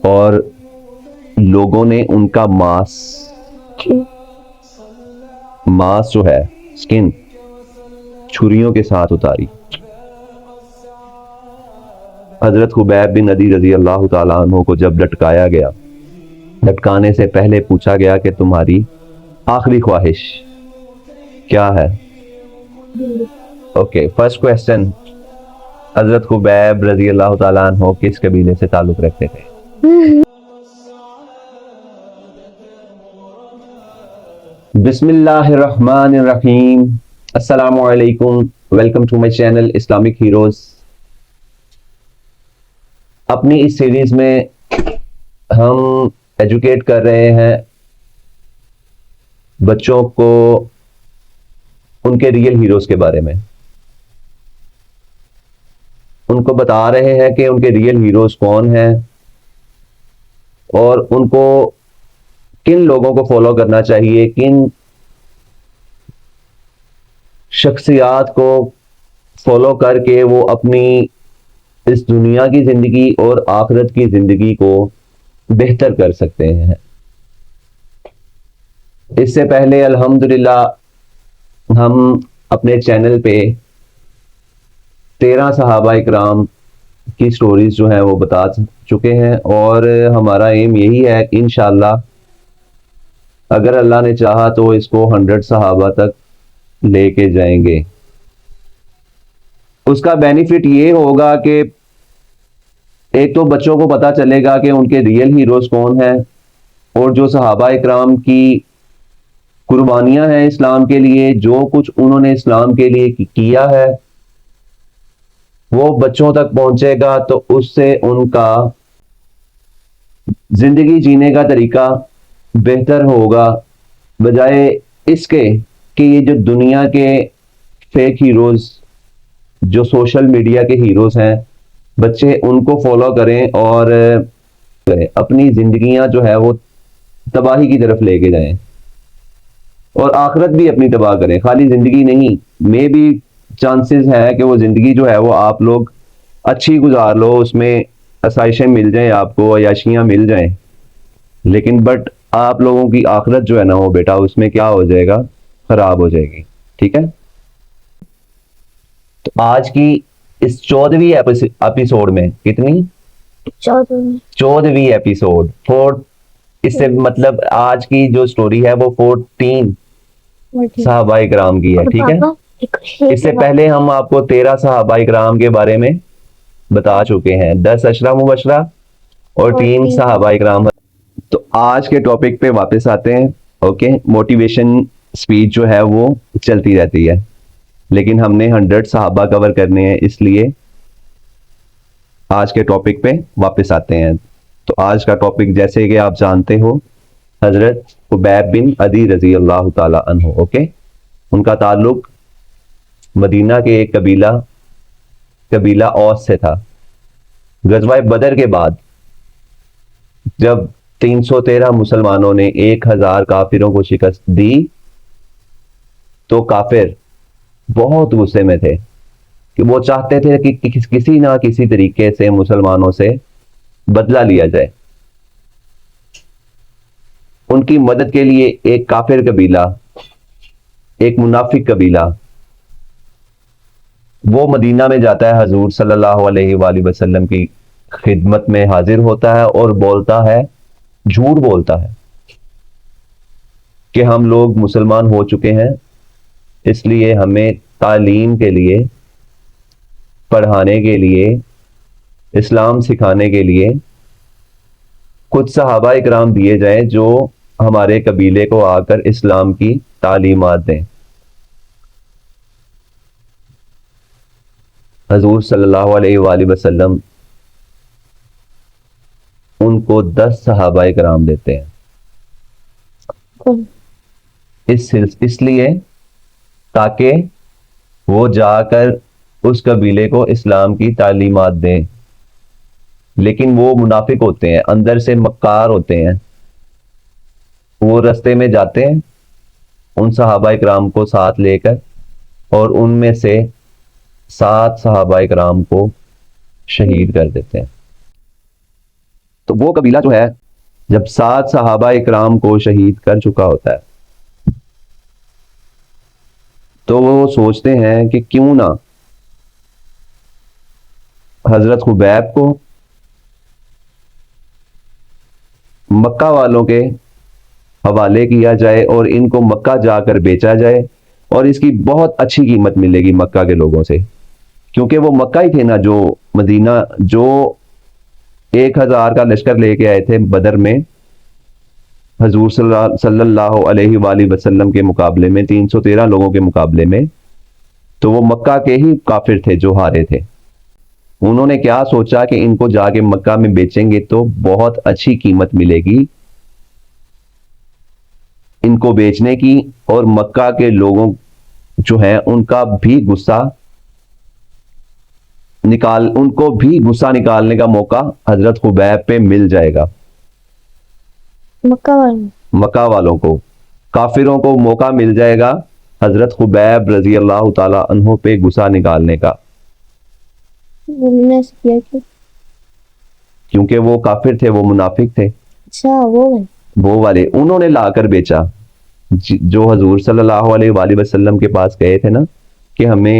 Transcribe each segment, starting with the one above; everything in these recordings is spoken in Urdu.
اور لوگوں نے ان کا ماس جو ہے سکن چھریوں کے ساتھ اتاری. حضرت خبیب بن عدی رضی اللہ تعالیٰ عنہ کو جب لٹکایا گیا، لٹکانے سے پہلے پوچھا گیا کہ تمہاری آخری خواہش کیا ہے؟ اوکے، فرسٹ کویسچن، حضرت خبیب رضی اللہ تعالیٰ عنہ کس قبیلے سے تعلق رکھتے تھے؟ بسم اللہ الرحمن الرحیم. السلام علیکم، welcome to my channel Islamic heroes. اپنی اس سیریز میں ہم ایجوکیٹ کر رہے ہیں بچوں کو ان کے ریئل ہیروز کے بارے میں. ان کو بتا رہے ہیں کہ ان کے ریئل ہیروز کون ہیں اور ان کو کن لوگوں کو فالو کرنا چاہیے، کن شخصیات کو فالو کر کے وہ اپنی اس دنیا کی زندگی اور آخرت کی زندگی کو بہتر کر سکتے ہیں. اس سے پہلے الحمدللہ ہم اپنے چینل پہ 13 صحابہ اکرام کی سٹوریز جو ہیں وہ بتا چکے ہیں، اور ہمارا ایم یہی ہے کہ انشاءاللہ اگر اللہ نے چاہا تو اس کو 100 صحابہ تک لے کے جائیں گے. اس کا بینیفٹ یہ ہوگا کہ ایک تو بچوں کو پتا چلے گا کہ ان کے ریئل ہیروز کون ہیں، اور جو صحابہ اکرام کی قربانیاں ہیں اسلام کے لیے، جو کچھ انہوں نے اسلام کے لیے کیا ہے وہ بچوں تک پہنچے گا، تو اس سے ان کا زندگی جینے کا طریقہ بہتر ہوگا، بجائے اس کے کہ یہ جو دنیا کے فیک ہیروز، جو سوشل میڈیا کے ہیروز ہیں، بچے ان کو فالو کریں اور اپنی زندگیاں جو ہے وہ تباہی کی طرف لے کے جائیں، اور آخرت بھی اپنی تباہ کریں. خالی زندگی نہیں، میں بھی چانسز ہے کہ وہ زندگی جو ہے وہ آپ لوگ اچھی گزار لو، اس میں آسائشیں مل جائیں، آپ کو عیاشیاں مل جائیں، لیکن بٹ آپ لوگوں کی آخرت جو ہے نا وہ بیٹا اس میں کیا ہو جائے گا، خراب ہو جائے گی. ٹھیک ہے، تو آج کی اس 14ویں ایپیسوڈ میں، کتنی 14ویں ایپیسوڈ، اس سے مطلب آج کی جو سٹوری ہے وہ 14 صحابہ اکرام کی ہے. ٹھیک ہے، اس سے پہلے ہم آپ کو 13 صحابہ اکرام کے بارے میں بتا چکے ہیں، 10 عشرہ مبشرہ اور 3 صحابہ اکرام. تو آج کے ٹاپک پہ واپس آتے ہیں. اوکے، موٹیویشن سپیچ جو ہے وہ چلتی رہتی ہے، لیکن ہم نے 100 صحابہ کور کرنے ہیں، اس لیے آج کے ٹاپک پہ واپس آتے ہیں. تو آج کا ٹاپک جیسے کہ آپ جانتے ہو، حضرت خبیب بن عدی رضی اللہ تعالی عنہ. اوکے، ان کا تعلق مدینہ کے ایک قبیلہ اوس سے تھا. غزوہ بدر کے بعد جب 313 مسلمانوں نے 1000 کافروں کو شکست دی تو کافر بہت غصے میں تھے کہ وہ چاہتے تھے کہ کسی نہ کسی طریقے سے مسلمانوں سے بدلہ لیا جائے. ان کی مدد کے لیے ایک کافر قبیلہ، ایک منافق قبیلہ، وہ مدینہ میں جاتا ہے، حضور صلی اللہ علیہ وآلہ وسلم کی خدمت میں حاضر ہوتا ہے اور بولتا ہے، جھوٹ بولتا ہے کہ ہم لوگ مسلمان ہو چکے ہیں، اس لیے ہمیں تعلیم کے لیے، پڑھانے کے لیے، اسلام سکھانے کے لیے کچھ صحابہ اکرام دیے جائیں جو ہمارے قبیلے کو آ کر اسلام کی تعلیمات دیں. حضور صلی اللہ علیہ وآلہ وسلم ان کو 10 صحابہ اکرام دیتے ہیں، اس لیے تاکہ وہ جا کر اس قبیلے کو اسلام کی تعلیمات دیں. لیکن وہ منافق ہوتے ہیں، اندر سے مکار ہوتے ہیں. وہ رستے میں جاتے ہیں ان صحابہ اکرام کو ساتھ لے کر، اور ان میں سے 7 صحابہ اکرام کو شہید کر دیتے ہیں. تو تو وہ قبیلہ جو ہے جب 7 صحابہ اکرام کو شہید کر چکا ہوتا ہے تو وہ سوچتے ہیں کہ کیوں نہ حضرت خبیب کو مکہ والوں کے حوالے کیا جائے اور ان کو مکہ جا کر بیچا جائے، اور اس کی بہت اچھی قیمت ملے گی مکہ کے لوگوں سے، کیونکہ وہ مکہ ہی تھے نا جو مدینہ، جو 1000 کا لشکر لے کے آئے تھے بدر میں حضور صلی اللہ علیہ وآلہ وسلم کے مقابلے میں، 313 لوگوں کے مقابلے میں، تو وہ مکہ کے ہی کافر تھے جو ہارے تھے۔ انہوں نے کیا سوچا کہ ان کو جا کے مکہ میں بیچیں گے تو بہت اچھی قیمت ملے گی ان کو بیچنے کی، اور مکہ کے لوگوں جو ہیں ان کا بھی غصہ ان کو بھی غصہ نکالنے کا موقع حضرت خبیب پہ مل جائے گا۔ مکہ والوں کو، کافروں کو موقع مل جائے گا حضرت خبیب رضی اللہ تعالی عنہ پہ غصہ نکالنے کا، کیونکہ وہ کافر تھے، وہ منافق تھے۔ اچھا وہ والے انہوں نے لا کر بیچا، جو حضور صلی اللہ علیہ وآلہ وسلم کے پاس گئے تھے نا کہ ہمیں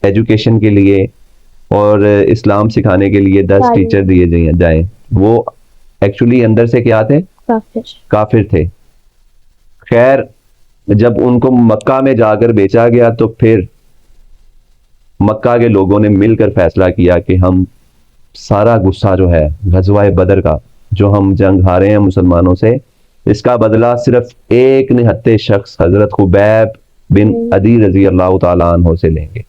ایجوکیشن کے لیے اور اسلام سکھانے کے لیے 10 ٹیچر دیے جائیں، وہ ایکچولی اندر سے کیا تھے؟ کافر تھے۔ خیر جب ان کو مکہ میں جا کر بیچا گیا تو پھر مکہ کے لوگوں نے مل کر فیصلہ کیا کہ ہم سارا غصہ جو ہے غزوہ بدر کا، جو ہم جنگ ہارے ہیں مسلمانوں سے، اس کا بدلہ صرف ایک نہتے شخص حضرت خبیب بن عدی رضی اللہ تعالیٰ عنہ سے لیں گے۔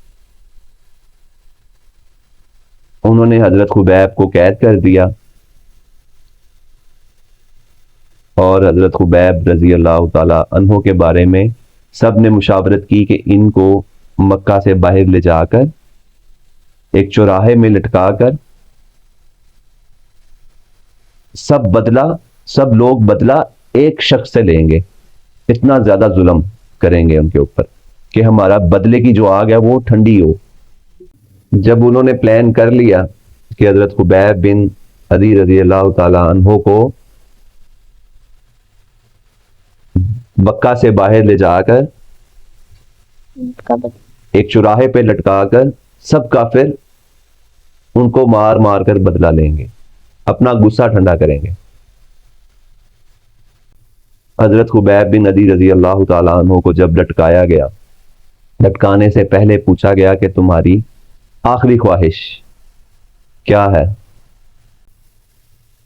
انہوں نے حضرت خبیب کو قید کر دیا، اور حضرت خبیب رضی اللہ تعالیٰ عنہ کے بارے میں سب نے مشاورت کی کہ ان کو مکہ سے باہر لے جا کر ایک چوراہے میں لٹکا کر سب لوگ بدلہ ایک شخص سے لیں گے، اتنا زیادہ ظلم کریں گے ان کے اوپر کہ ہمارا بدلے کی جو آگ ہے وہ ٹھنڈی ہو۔ جب انہوں نے پلان کر لیا کہ حضرت خبیب بن عدی رضی اللہ تعالیٰ عنہ کو مکہ سے باہر لے جا کر ایک چوراہے پہ لٹکا کر سب کافر ان کو مار مار کر بدلہ لیں گے، اپنا غصہ ٹھنڈا کریں گے۔ حضرت خبیب بن عدی رضی اللہ تعالیٰ عنہ کو جب لٹکایا گیا، لٹکانے سے پہلے پوچھا گیا کہ تمہاری آخری خواہش کیا ہے؟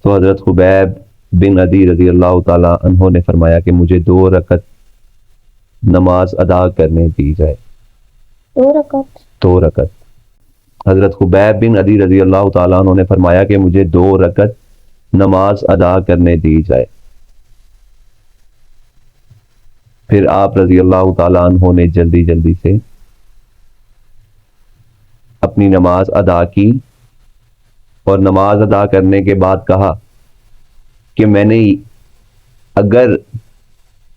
تو حضرت خبیب بن عدی رضی اللہ تعالیٰ عنہ نے فرمایا کہ مجھے 2 رکعت نماز ادا کرنے دی جائے۔ 2 رکعت۔ حضرت خبیب بن عدی رضی اللہ تعالیٰ عنہ نے فرمایا کہ مجھے 2 رکعت نماز ادا کرنے دی جائے۔ پھر آپ رضی اللہ تعالیٰ عنہ نے جلدی سے اپنی نماز ادا کی، اور نماز ادا کرنے کے بعد کہا کہ میں نے اگر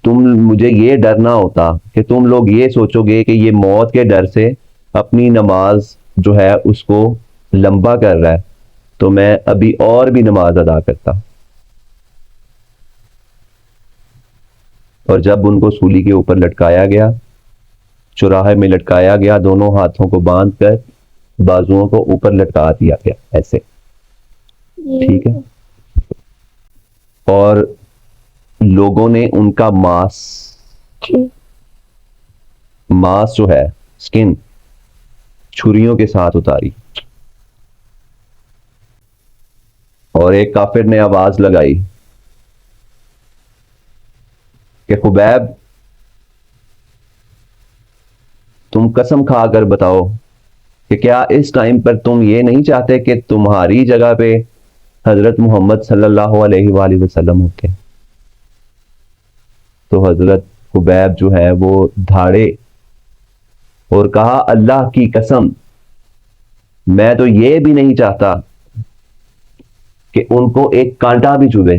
مجھے یہ ڈر نہ ہوتا کہ تم لوگ یہ سوچو گے کہ یہ موت کے ڈر سے اپنی نماز جو ہے اس کو لمبا کر رہا ہے، تو میں ابھی اور بھی نماز ادا کرتا۔ اور جب ان کو سولی کے اوپر لٹکایا گیا، چوراہے میں لٹکایا گیا، دونوں ہاتھوں کو باندھ کر بازوؤں کو اوپر لٹکا دیا گیا ایسے، ٹھیک ہے، اور لوگوں نے ان کا ماس جو ہے سکن چھریوں کے ساتھ اتاری، اور ایک کافر نے آواز لگائی کہ خبیب تم قسم کھا کر بتاؤ کہ کیا اس ٹائم پر تم یہ نہیں چاہتے کہ تمہاری جگہ پہ حضرت محمد صلی اللہ علیہ وآلہ وسلم ہوتے؟ تو حضرت خبیب جو ہے وہ دھاڑے اور کہا اللہ کی قسم میں تو یہ بھی نہیں چاہتا کہ ان کو ایک کانٹا بھی چبھے،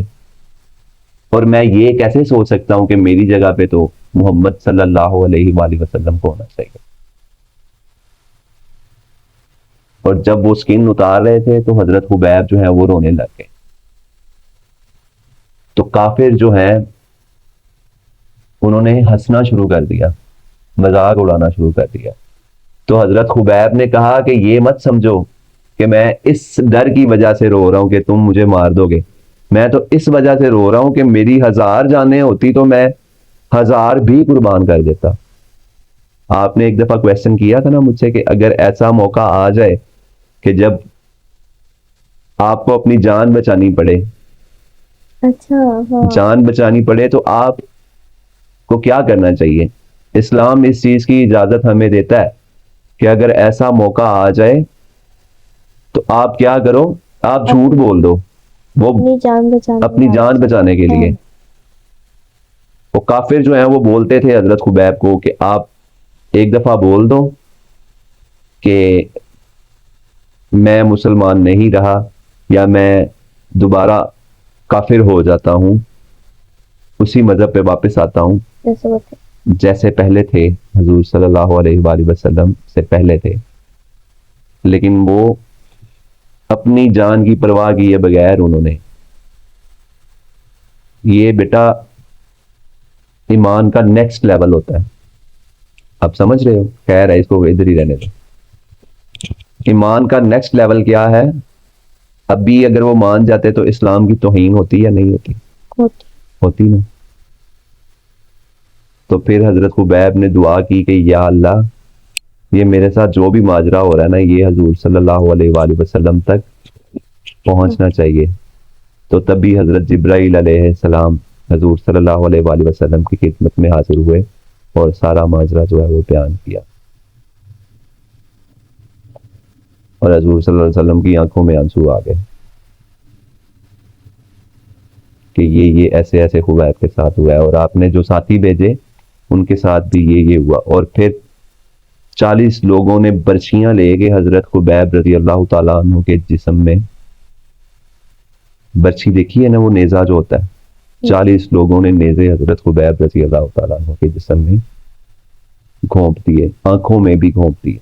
اور میں یہ کیسے سوچ سکتا ہوں کہ میری جگہ پہ تو محمد صلی اللہ علیہ وآلہ وسلم کو ہونا چاہیے۔ اور جب وہ سکن اتار رہے تھے تو حضرت خبیب جو ہے وہ رونے لگ گئے، تو کافر جو ہیں انہوں نے ہنسنا شروع کر دیا, مذاق اڑانا شروع کر دیا. تو حضرت خبیب نے کہا کہ یہ مت سمجھو کہ میں اس ڈر کی وجہ سے رو رہا ہوں کہ تم مجھے مار دو گے, میں تو اس وجہ سے رو رہا ہوں کہ میری 1000 جانیں ہوتی تو میں 1000 بھی قربان کر دیتا. آپ نے ایک دفعہ کویسچن کیا تھا نا مجھ سے کہ اگر ایسا موقع آ جائے کہ جب آپ کو اپنی جان بچانی پڑے, اچھا جان بچانی پڑے تو آپ کو کیا کرنا چاہیے؟ اسلام اس چیز کی اجازت ہمیں دیتا ہے کہ اگر ایسا موقع آ جائے تو آپ کیا کرو, آپ جھوٹ بول دو, وہ اپنی جان بچانے کے لیے. وہ کافر جو ہیں وہ بولتے تھے حضرت خبیب کو کہ آپ ایک دفعہ بول دو کہ میں مسلمان نہیں رہا یا میں دوبارہ کافر ہو جاتا ہوں, اسی مذہب پہ واپس آتا ہوں جیسے پہلے تھے, حضور صلی اللہ علیہ وآلہ وسلم سے پہلے تھے. لیکن وہ اپنی جان کی پرواہ کیے بغیر انہوں نے, یہ بیٹا ایمان کا نیکسٹ لیول ہوتا ہے, آپ سمجھ رہے ہو؟ خیر ہے, اس کو ادھر ہی رہنے دو. ایمان کا نیکسٹ لیول کیا ہے؟ ابھی اگر وہ مان جاتے تو اسلام کی توہین ہوتی یا نہیں ہوتی؟ ہوتی نا. تو پھر حضرت خبیب نے دعا کی کہ یا اللہ یہ میرے ساتھ جو بھی ماجرا ہو رہا ہے نا یہ حضور صلی اللہ علیہ وآلہ وسلم تک پہنچنا چاہیے. تو تبھی حضرت جبرائیل علیہ السلام حضور صلی اللہ علیہ وآلہ وسلم کی خدمت میں حاضر ہوئے اور سارا ماجرا جو ہے وہ بیان کیا, اور حضور صلی اللہ علیہ وسلم کی آنکھوں میں آنسو آ گئے کہ یہ ایسے ایسے خبیب کے ساتھ ہوا ہے, اور آپ نے جو ساتھی بھیجے ان کے ساتھ بھی یہ ہوا. اور پھر 40 لوگوں نے برچیاں لے کے حضرت خبیب رضی اللہ تعالیٰ عنہ کے جسم میں, برچی دیکھی ہے نا وہ نیزہ جو ہوتا ہے, 40 لوگوں نے نیزے حضرت خبیب رضی اللہ تعالیٰ عنہ کے جسم میں گھونپ دیے, آنکھوں میں بھی گھونپ دیے.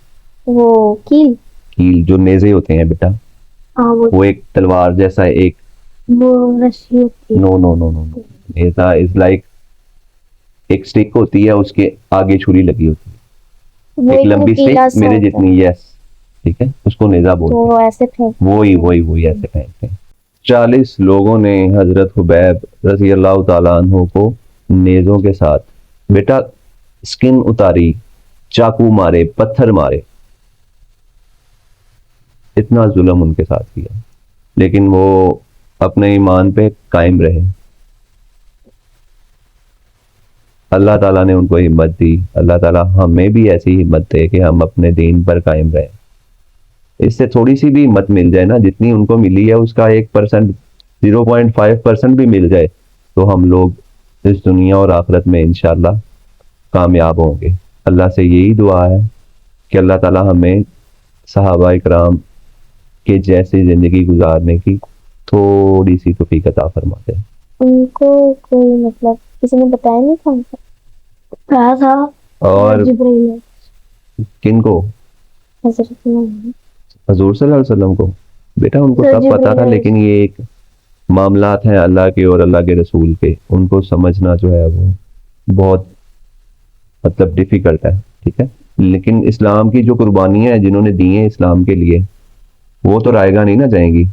وہ کیل جو نیزے ہوتے ہیں بیٹا, وہ ایک تلوار جیسا ایک نو نیزہ از لائک ایک سٹک ہوتی ہے, اس کے آگے چھری لگی ہوتی ہے, ایک لمبی سٹک میرے جتنی, یس ٹھیک ہے, اس کو نیزہ بولتے ہیں. وہی ایسے پھینکتے ہیں. 40 لوگوں نے حضرت خبیب رضی اللہ تعالیٰ عنہ کو نیزوں کے ساتھ بیٹا سکن اتاری, چاقو مارے, پتھر مارے, اتنا ظلم ان کے ساتھ کیا, لیکن وہ اپنے ایمان پہ قائم رہے. اللہ تعالیٰ نے ان کو ہمت دی. اللہ تعالیٰ ہمیں بھی ایسی ہمت دے کہ ہم اپنے دین پر قائم رہیں. اس سے تھوڑی سی بھی ہمت مل جائے نا, جتنی ان کو ملی ہے اس کا 1%, 0.5% بھی مل جائے تو ہم لوگ اس دنیا اور آخرت میں انشاءاللہ کامیاب ہوں گے. اللہ سے یہی دعا ہے کہ اللہ تعالیٰ ہمیں صحابہ کرام کے جیسی زندگی گزارنے کی تھوڑی سی توفیق عطا فرما دے. ان کو کوئی مطلب کسی نے بتایا نہیں تھا, کہا تھا اور کن کو؟ حضور صلی اللہ علیہ وسلم کو. بیٹا ان کو سب پتا تھا, لیکن یہ ایک معاملات ہیں اللہ کے اور اللہ کے رسول کے, ان کو سمجھنا جو ہے وہ بہت مطلب ڈیفیکلٹ ہے, ٹھیک ہے. لیکن اسلام کی جو قربانیاں ہیں جنہوں نے دی ہیں اسلام کے لیے, وہ تو رائے گا نہیں نہ جائیں گی.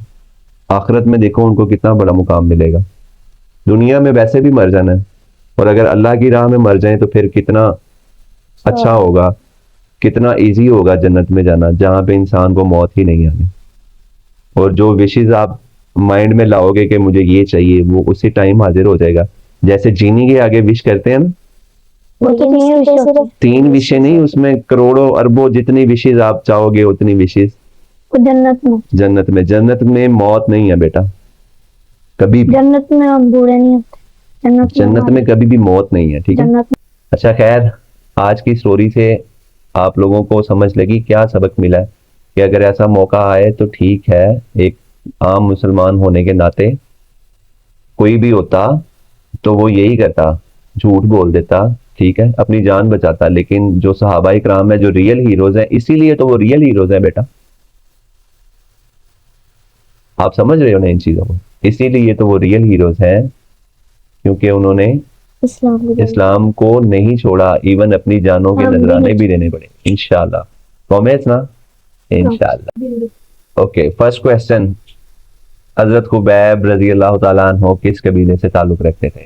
آخرت میں دیکھو ان کو کتنا بڑا مقام ملے گا. دنیا میں ویسے بھی مر جانا ہے, اور اگر اللہ کی راہ میں مر جائیں تو پھر کتنا اچھا ہوگا, کتنا ایزی ہوگا جنت میں جانا, جہاں پہ انسان کو موت ہی نہیں آنی. اور جو وشز آپ مائنڈ میں لاؤ گے کہ مجھے یہ چاہیے, وہ اسی ٹائم حاضر ہو جائے گا. جیسے جینی کے آگے وش کرتے ہیں نا, 3 وشیں نہیں, اس میں کروڑوں اربوں جتنی وشز آپ چاہو گے اتنی وشز جنت میں موت نہیں ہے بیٹا, کبھی بھی جنت میں ہم بوڑھے نہیں ہوتے, جنت میں کبھی بھی موت نہیں ہے, ٹھیک ہے. اچھا خیر, آج کی سٹوری سے آپ لوگوں کو سمجھ لگی کیا سبق ملا ہے کہ اگر ایسا موقع آئے تو ٹھیک ہے, ایک عام مسلمان ہونے کے ناطے کوئی بھی ہوتا تو وہ یہی کرتا, جھوٹ بول دیتا, ٹھیک ہے, اپنی جان بچاتا. لیکن جو صحابہ کرام ہے جو ریئل ہیروز ہیں, اسی لیے تو وہ ریئل ہیروز ہیں بیٹا. آپ سمجھ رہے ہو نا ان چیزوں کو, اسی لیے تو وہ ریئل ہیروز ہیں کیونکہ انہوں نے اسلام کو نہیں چھوڑا، ایون اپنی جانوں کے نذرانے بھی دینے پڑے. انشاءاللہ پرومس نا، انشاءاللہ. اوکے، فرسٹ کوسچن، حضرت خبیب رضی اللہ تعالیٰ عنہ کس قبیلے سے تعلق رکھتے تھے؟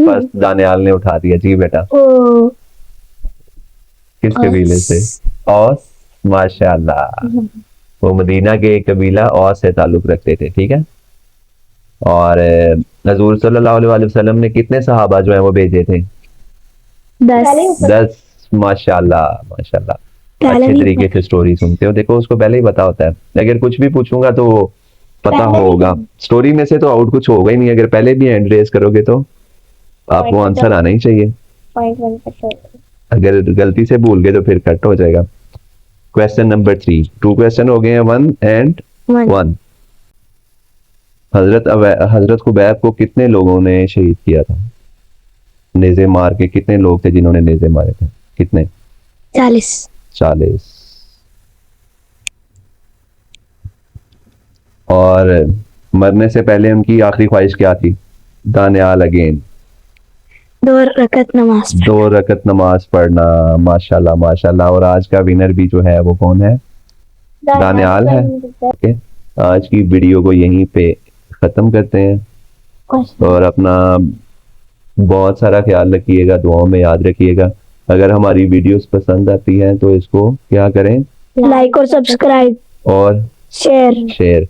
فرسٹ دانیال نے اٹھا دیا. جی بیٹا، کس قبیلے سے؟ اوس. ماشاءاللہ، وہ مدینہ کے قبیلہ اوس سے تعلق رکھتے تھے. ٹھیک ہے. اور حضور صلی اللہ علیہ وسلم نے کتنے صحابہ جو ہیں وہ بھیجے تھے؟ 10. ماشاءاللہ ماشاءاللہ، اچھے طریقے سے سٹوری سنتے ہو. دیکھو اس کو پہلے ہی پتا ہوتا ہے، اگر کچھ بھی پوچھوں گا تو پتا ہوگا. سٹوری میں سے تو آؤٹ کچھ ہوگا ہی نہیں، اگر پہلے بھی ہینڈ ریز کرو گے تو آپ کو آنسر آنا ہی چاہیے. اگر غلطی سے بھول گئے تو پھر کٹ ہو جائے گا. Question number 3. 2 کوسچن ہو گئے ہیں، 1 and 1. حضرت خبیب کو کتنے لوگوں نے شہید کیا تھا؟ نیزے مار کے کتنے لوگ تھے جنہوں نے نیزے مارے تھے؟ کتنے؟ 40. اور مرنے سے پہلے ان کی آخری خواہش کیا تھی؟ دانیال اگین 2 رکعت نماز پڑھنا. ماشاءاللہ ماشاءاللہ. اور آج کا ونر بھی جو ہے وہ کون ہے؟ دانیال ہے. آج کی ویڈیو کو یہیں پہ ختم کرتے ہیں، اور اپنا بہت سارا خیال رکھیے گا، دعاؤں میں یاد رکھیے گا. اگر ہماری ویڈیوز پسند آتی ہیں تو اس کو کیا کریں؟ لائک اور سبسکرائب اور شیئر.